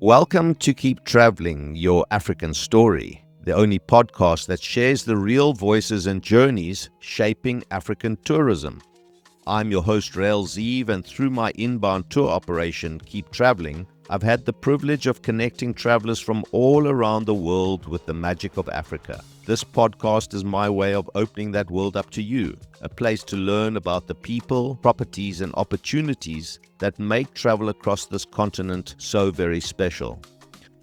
Welcome to Keep Traveling, your African story, the only podcast that shares the real voices and journeys shaping African tourism. I'm your host, 𝐸𝐿𝐸, and through my inbound tour operation, Keep Traveling, I've had the privilege of connecting travelers from all around the world with the magic of Africa. This podcast is my way of opening that world up to you, a place to learn about the people, properties, and opportunities that make travel across this continent so very special.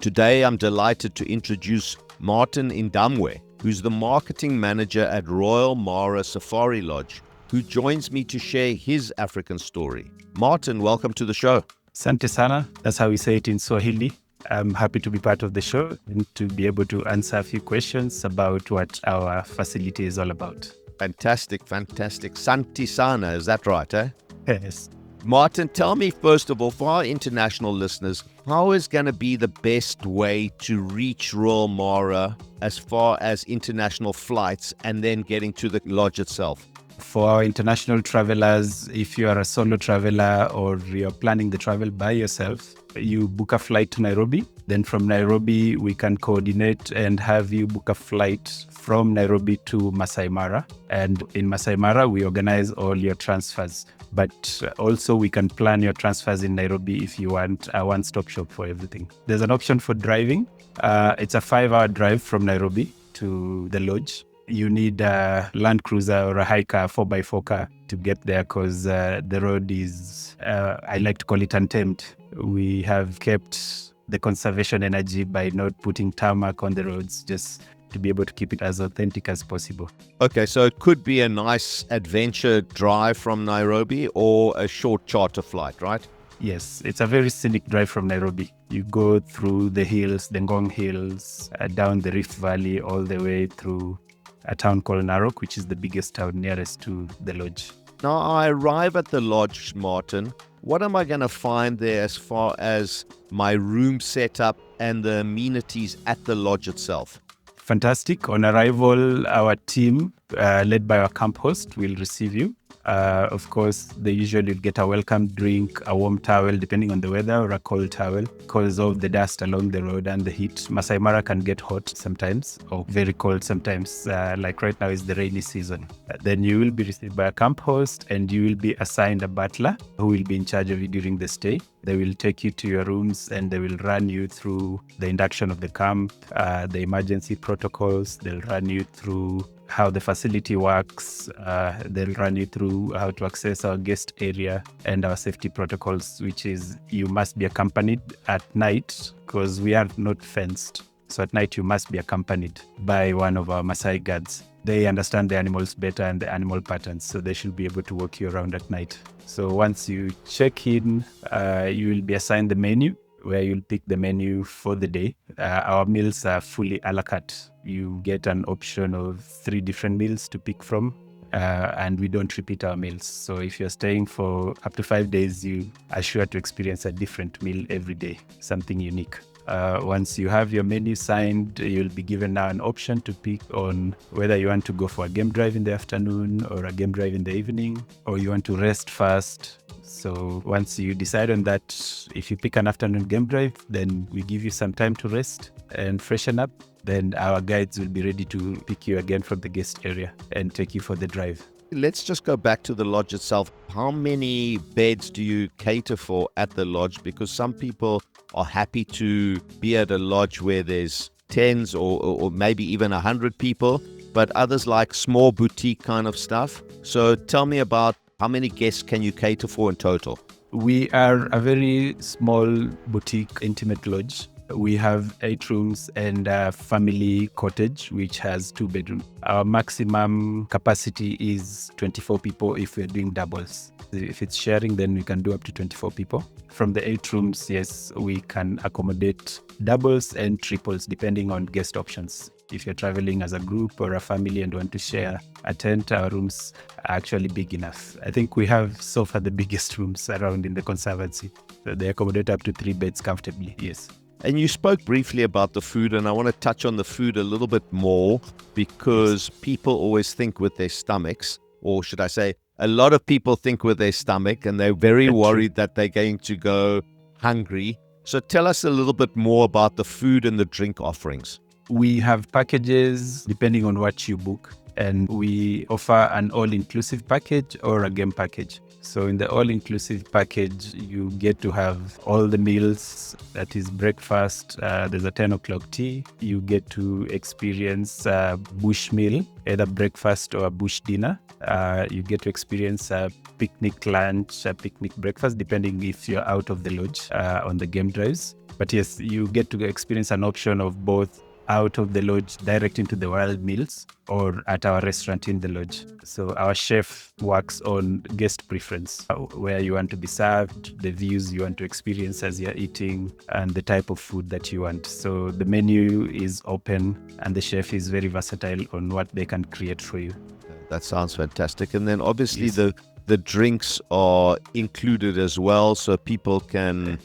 Today, I'm delighted to introduce Martin Ndamwe, who's the marketing manager at Royal Mara Safari Lodge, who joins me to share his African story. Martin, welcome to the show. Asante sana. That's how we say it in Swahili. I'm happy to be part of the show and to be able to answer a few questions about what our facility is all about. Fantastic. Santi sana, is that right, eh? Yes. Martin, tell me first of all, for our international listeners, how is going to be the best way to reach Royal Mara as far as international flights and then getting to the lodge itself? For our international travelers, if you are a solo traveler or you're planning the travel by yourself, you book a flight to Nairobi. Then from Nairobi, we can coordinate and have you book a flight from Nairobi to Masai Mara. And in Masai Mara, we organize all your transfers. But also we can plan your transfers in Nairobi if you want a one-stop shop for everything. There's an option for driving. It's a 5-hour drive from Nairobi to the lodge. You need a Land Cruiser or a hiker 4x4 car to get there because the road is, I like to call it untamed. We have kept the conservation energy by not putting tarmac on the roads, just to be able to keep it as authentic as possible. Okay, so it could be a nice adventure drive from Nairobi or a short charter flight, right? Yes, it's a very scenic drive from Nairobi. You go through the hills, the Ngong Hills, down the Rift Valley, all the way through a town called Narok, which is the biggest town nearest to the lodge. Now, I arrive at the lodge, Martin. What am I going to find there as far as my room setup and the amenities at the lodge itself? Fantastic. On arrival, our team, led by our camp host, will receive you. Of course, they usually get a welcome drink, a warm towel, depending on the weather, or a cold towel. Because of the dust along the road and the heat, Masai Mara can get hot sometimes, or very cold sometimes. Like right now is the rainy season. Then you will be received by a camp host, and you will be assigned a butler who will be in charge of you during the stay. They will take you to your rooms and they will run you through the induction of the camp, the emergency protocols. They'll run you through how the facility works. They'll run you through how to access our guest area and our safety protocols, which is you must be accompanied at night because we are not fenced. So at night you must be accompanied by one of our Masai guards. They understand the animals better and the animal patterns, so they should be able to walk you around at night. So once you check in, you will be assigned the menu, where you'll pick the menu for the day. Our meals are fully a la carte. You get an option of 3 different meals to pick from, and we don't repeat our meals. So if you're staying for up to 5 days, you are sure to experience a different meal every day, something unique. Once you have your menu signed, you'll be given now an option to pick on whether you want to go for a game drive in the afternoon or a game drive in the evening, or you want to rest first. So once you decide on that, if you pick an afternoon game drive, then we give you some time to rest and freshen up. Then our guides will be ready to pick you again from the guest area and take you for the drive. Let's just go back to the lodge itself. How many beds do you cater for at the lodge? Because some people are happy to be at a lodge where there's tens or maybe even 100 people, but others like small boutique kind of stuff. So tell me about how many guests can you cater for in total? We are a very small boutique intimate lodge. We have 8 rooms and a family cottage, which has 2 bedrooms. Our maximum capacity is 24 people if we're doing doubles. If it's sharing, then we can do up to 24 people. From the 8 rooms, yes, we can accommodate doubles and triples depending on guest options. If you're traveling as a group or a family and want to share a tent, our rooms are actually big enough. I think we have so far the biggest rooms around in the conservancy. So they accommodate up to 3 beds comfortably, yes. And you spoke briefly about the food, and I want to touch on the food a little bit more because people always think with their stomachs, or should I say, a lot of people think with their stomach, and they're very worried that they're going to go hungry. So tell us a little bit more about the food and the drink offerings. We have packages depending on what you book, and we offer an all-inclusive package or a game package. So in the all-inclusive package, you get to have all the meals, that is breakfast, there's a 10 o'clock tea. You get to experience a bush meal, either breakfast or a bush dinner. You get to experience a picnic lunch, a picnic breakfast, depending if you're out of the lodge on the game drives. But yes, you get to experience an option of both out of the lodge direct into the wild meals or at our restaurant in the lodge. So our chef works on guest preference, where you want to be served, the views you want to experience as you're eating, and the type of food that you want. So the menu is open and the chef is very versatile on what they can create for you. That sounds fantastic. And then obviously Yes. the drinks are included as well, so people can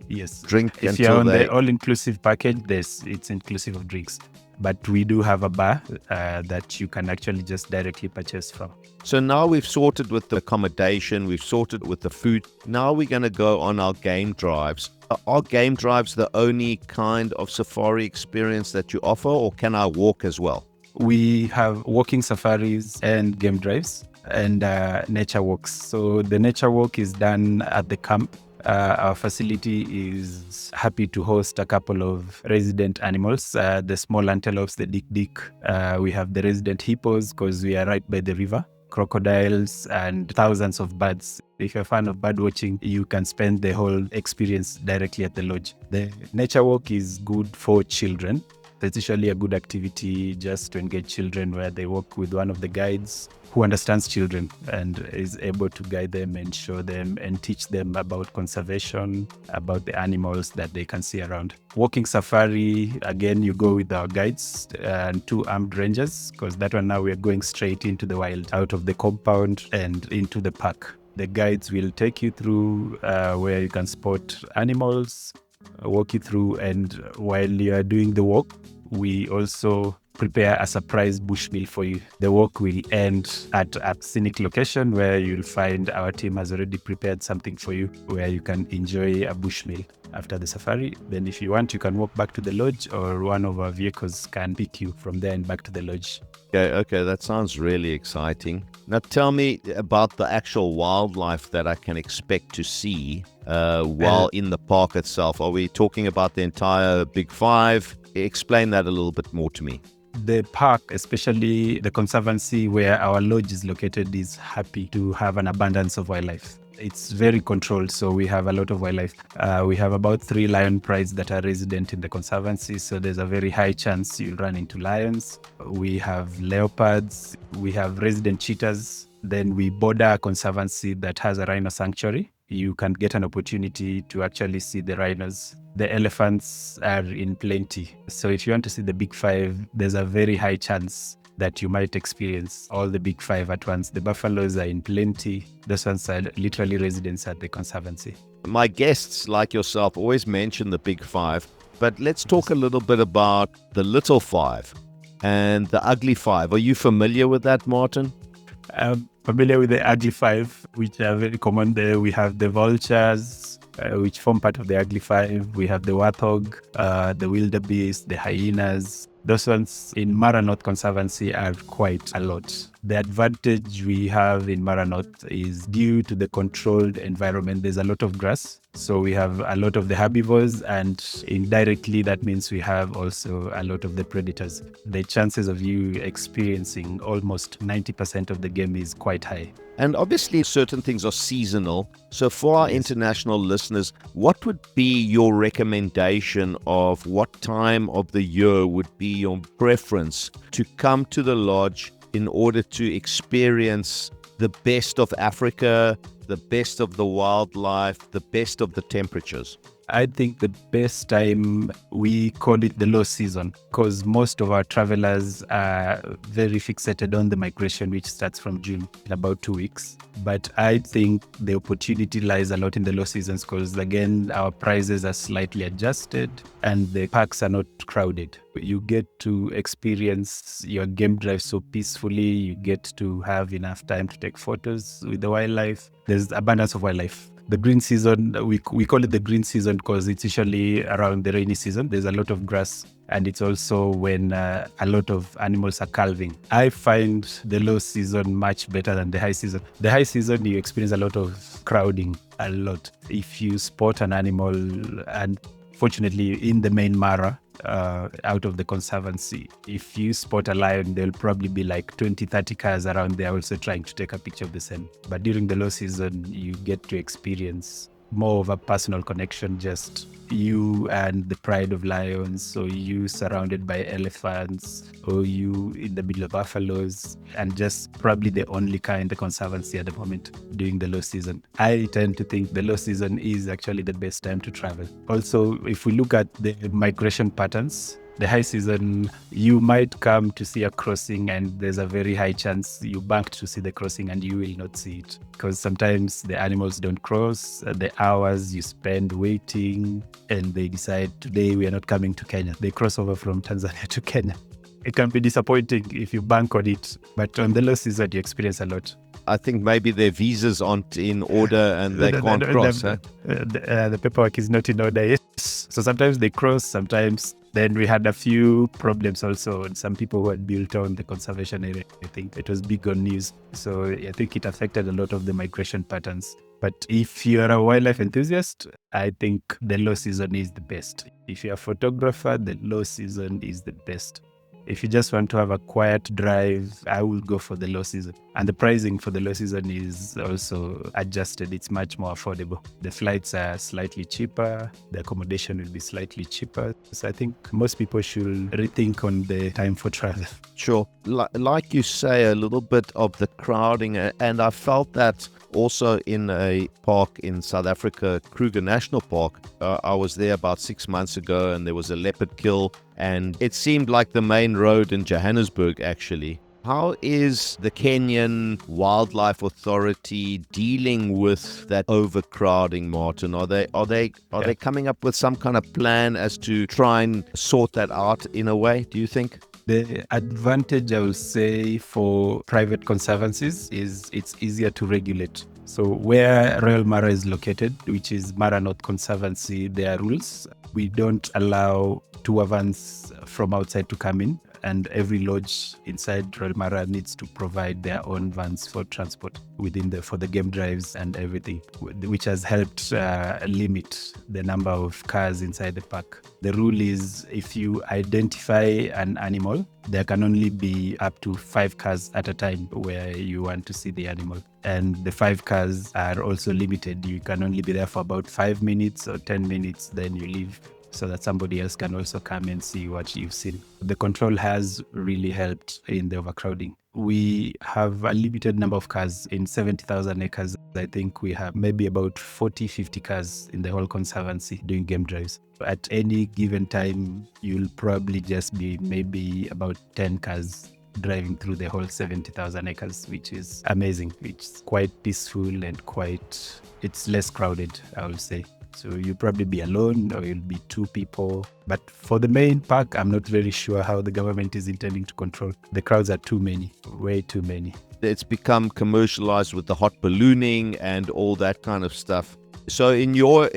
Yes. drink If you're until on they... the all-inclusive package, it's inclusive of drinks. But we do have a bar that you can actually just directly purchase from. So now we've sorted with the accommodation, we've sorted with the food. Now we're going to go on our game drives. Are game drives the only kind of safari experience that you offer, or can I walk as well? We have walking safaris and game drives and nature walks. So the nature walk is done at the camp. Our facility is happy to host a couple of resident animals, the small antelopes, the dik-dik. We have the resident hippos because we are right by the river, crocodiles, and thousands of birds. If you're a fan of bird watching, you can spend the whole experience directly at the lodge. The nature walk is good for children. It's usually a good activity just to engage children, where they walk with one of the guides who understands children and is able to guide them and show them and teach them about conservation, about the animals that they can see around. Walking safari, again, you go with our guides and 2 armed rangers, because that one now we're going straight into the wild, out of the compound and into the park. The guides will take you through where you can spot animals, walk you through, and while you are doing the walk, we also prepare a surprise bush meal for you. The walk will end at a scenic location where you'll find our team has already prepared something for you, where you can enjoy a bush meal after the safari. Then if you want, you can walk back to the lodge, or one of our vehicles can pick you from there and back to the lodge. Okay, that sounds really exciting. Now tell me about the actual wildlife that I can expect to see while in the park itself. Are we talking about the entire Big Five? Explain that a little bit more to me. The park, especially the conservancy where our lodge is located, is happy to have an abundance of wildlife. It's very controlled, so we have a lot of wildlife. We have about 3 lion prides that are resident in the conservancy, so there's a very high chance you'll run into lions. We have leopards, we have resident cheetahs. Then we border a conservancy that has a rhino sanctuary. You can get an opportunity to actually see the rhinos. The elephants are in plenty. So if you want to see the Big Five, there's a very high chance that you might experience all the Big Five at once. The buffaloes are in plenty. Those ones are literally residents at the conservancy. My guests, like yourself, always mention the Big Five, but let's talk a little bit about the Little Five and the Ugly Five. Are you familiar with that, Martin? I'm familiar with the Ugly Five, which are very common there. We have the vultures, which form part of the Ugly Five. We have the warthog, the wildebeest, the hyenas. Those ones in Mara North Conservancy are quite a lot. The advantage we have in Mara North is due to the controlled environment. There's a lot of grass. So we have a lot of the herbivores, and indirectly that means we have also a lot of the predators. The chances of you experiencing almost 90% of the game is quite high. And obviously certain things are seasonal. So for our international listeners, what would be your recommendation of what time of the year would be your preference to come to the lodge in order to experience the best of Africa, the best of the wildlife, the best of the temperatures? I think the best time, we call it the low season, because most of our travelers are very fixated on the migration, which starts from June in about 2 weeks. But I think the opportunity lies a lot in the low seasons, because again, our prices are slightly adjusted and the parks are not crowded. You get to experience your game drive so peacefully. You get to have enough time to take photos with the wildlife. There's abundance of wildlife. The green season, we call it the green season because it's usually around the rainy season. There's a lot of grass, and it's also when a lot of animals are calving. I find the low season much better than the high season. The high season, you experience a lot of crowding, a lot. If you spot an animal, and fortunately in the main Mara, out of the conservancy, if you spot a lion, there'll probably be like 20, 30 cars around there also trying to take a picture of the scene. But during the low season, you get to experience more of a personal connection, just you and the pride of lions, or you surrounded by elephants, or you in the middle of buffaloes, and just probably the only car in the conservancy at the moment during the low season. I tend to think the low season is actually the best time to travel. Also, if we look at the migration patterns, the high season, you might come to see a crossing and there's a very high chance you banked to see the crossing and you will not see it. Because sometimes the animals don't cross, the hours you spend waiting, and they decide today we are not coming to Kenya. They cross over from Tanzania to Kenya. It can be disappointing if you bank on it, but on the low season you experience a lot. I think maybe their visas aren't in order and they can't cross. The paperwork is not in order. Yes. So sometimes they cross, sometimes. Then we had a few problems also on some people who had built on the conservation area. I think it was big on news. So I think it affected a lot of the migration patterns. But if you're a wildlife enthusiast, I think the low season is the best. If you're a photographer, the low season is the best. If you just want to have a quiet drive, I will go for the low season. And the pricing for the low season is also adjusted. It's much more affordable. The flights are slightly cheaper. The accommodation will be slightly cheaper. So I think most people should rethink on the time for travel. Sure. Like you say, a little bit of the crowding. And I felt that also in a park in South Africa, Kruger National Park. I was there about 6 months ago and there was a leopard kill. And it seemed like the main road in Johannesburg, actually. How is the Kenyan Wildlife Authority dealing with that overcrowding, Martin? Are they coming up with some kind of plan as to try and sort that out in a way, do you think? The advantage, I will say, for private conservancies is it's easier to regulate. So where Royal Mara is located, which is Mara North Conservancy, there are rules. We don't allow tour vans from outside to come in, and every lodge inside Royal Mara needs to provide their own vans for transport for the game drives and everything, which has helped limit the number of cars inside the park. The rule is if you identify an animal, there can only be up to 5 cars at a time where you want to see the animal. And the 5 cars are also limited. You can only be there for about 5 minutes or 10 minutes, then you leave, so that somebody else can also come and see what you've seen. The control has really helped in the overcrowding. We have a limited number of cars in 70,000 acres. I think we have maybe about 40, 50 cars in the whole conservancy doing game drives. At any given time, you'll probably just be maybe about 10 cars driving through the whole 70,000 acres, which is amazing. It's quite peaceful and it's less crowded, I would say. So you'll probably be alone or you'll be 2 people. But for the main park, I'm not very sure how the government is intending to control. The crowds are too many, way too many. It's become commercialized with the hot ballooning and all that kind of stuff. So in your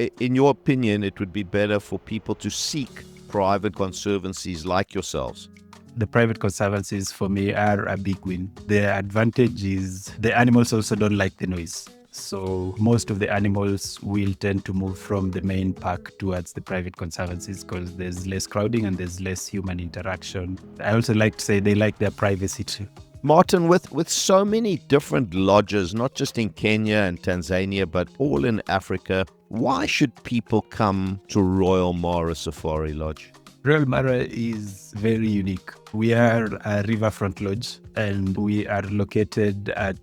opinion, it would be better for people to seek private conservancies like yourselves? The private conservancies for me are a big win. The advantage is the animals also don't like the noise. So most of the animals will tend to move from the main park towards the private conservancies because there's less crowding and there's less human interaction. I also like to say they like their privacy too. Martin, with so many different lodges, not just in Kenya and Tanzania, but all in Africa, why should people come to Royal Mara Safari Lodge? Royal Mara is very unique. We are a riverfront lodge and we are located at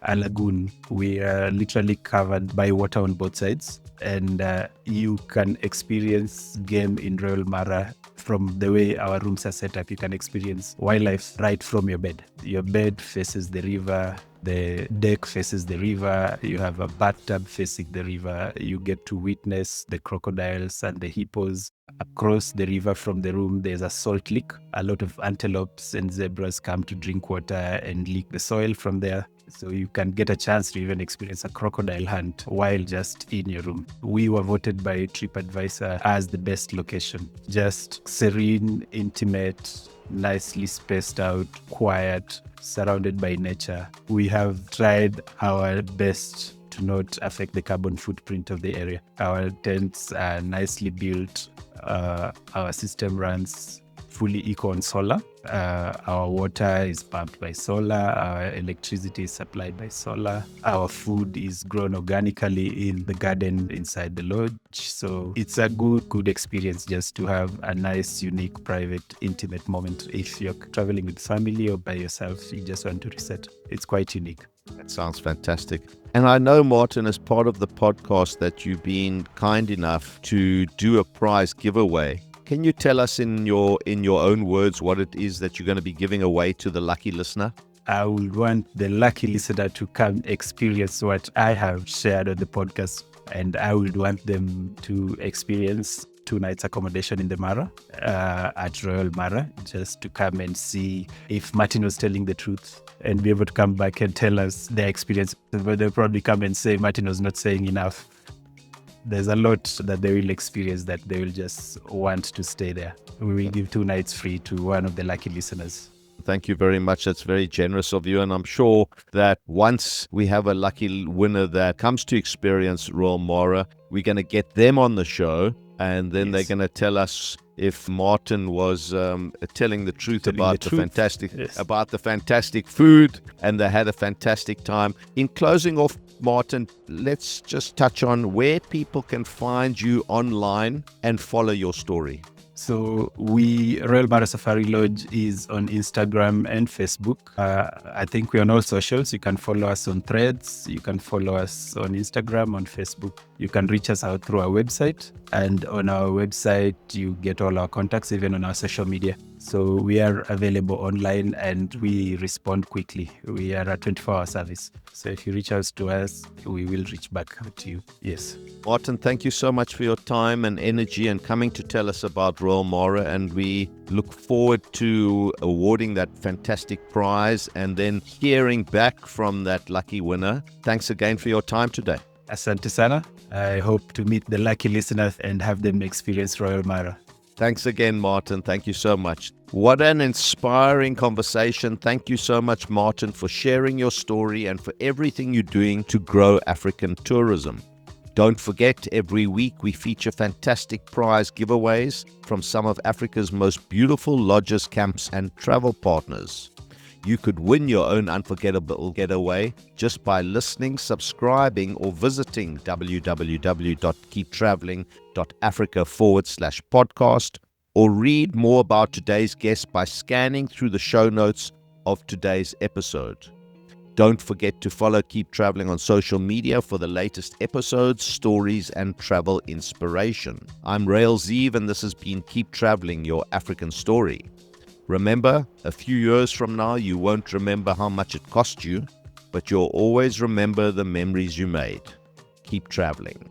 a lagoon. We are literally covered by water on both sides, and you can experience game in Royal Mara from the way our rooms are set up. You can experience wildlife right from your bed. Your bed faces the river, the deck faces the river, you have a bathtub facing the river. You get to witness the crocodiles and the hippos. across the river from the room, there's a salt lick. A lot of antelopes and zebras come to drink water and lick the soil from there. So you can get a chance to even experience a crocodile hunt while just in your room. We were voted by TripAdvisor as the best location. Just serene, intimate, nicely spaced out, quiet, surrounded by nature. We have tried our best to not affect the carbon footprint of the area. Our tents are nicely built. Our system runs fully eco on solar. Our water is pumped by solar. Our electricity is supplied by solar. Our food is grown organically in the garden inside the lodge. So it's a good experience just to have a nice, unique, private, intimate moment. If you're traveling with family or by yourself, you just want to reset. It's quite unique. That sounds fantastic. And I know, Martin, as part of the podcast that you've been kind enough to do a prize giveaway. Can you tell us in your own words what it is that you're going to be giving away to the lucky listener? I would want the lucky listener to come experience what I have shared on the podcast, and I would want them to experience 2 nights accommodation in the Mara, at Royal Mara, just to come and see if Martin was telling the truth and be able to come back and tell us their experience. But they'll probably come and say Martin was not saying enough. There's a lot that they will experience that they will just want to stay there. We will give 2 nights free to one of the lucky listeners. Thank you very much. That's very generous of you. And I'm sure that once we have a lucky winner that comes to experience Royal Mara, we're going to get them on the show. And then they're going to tell us if Martin was telling the truth about the fantastic food, and they had a fantastic time. In closing off, Martin, let's just touch on where people can find you online and follow your story. So Royal Mara Safari Lodge is on Instagram and Facebook. I think we're on all socials. You can follow us on Threads. You can follow us on Instagram, on Facebook. You can reach us out through our website. And on our website, you get all our contacts, even on our social media. So we are available online and we respond quickly. We are a 24-hour service. So if you reach out to us, we will reach back to you. Yes. Martin, thank you so much for your time and energy and coming to tell us about Royal Mara. And we look forward to awarding that fantastic prize and then hearing back from that lucky winner. Thanks again for your time today. Asante sana. I hope to meet the lucky listeners and have them experience Royal Mara. Thanks again, Martin. Thank you so much. What an inspiring conversation. Thank you so much, Martin, for sharing your story and for everything you're doing to grow African tourism. Don't forget, every week we feature fantastic prize giveaways from some of Africa's most beautiful lodges, camps, and travel partners. You could win your own unforgettable getaway just by listening, subscribing, or visiting www.keeptraveling.africa/podcast, or read more about today's guest by scanning through the show notes of today's episode. Don't forget to follow Keep Traveling on social media for the latest episodes, stories, and travel inspiration. I'm 𝐸𝐿𝐸, and this has been Keep Traveling, your African story. Remember, a few years from now, you won't remember how much it cost you, but you'll always remember the memories you made. Keep traveling.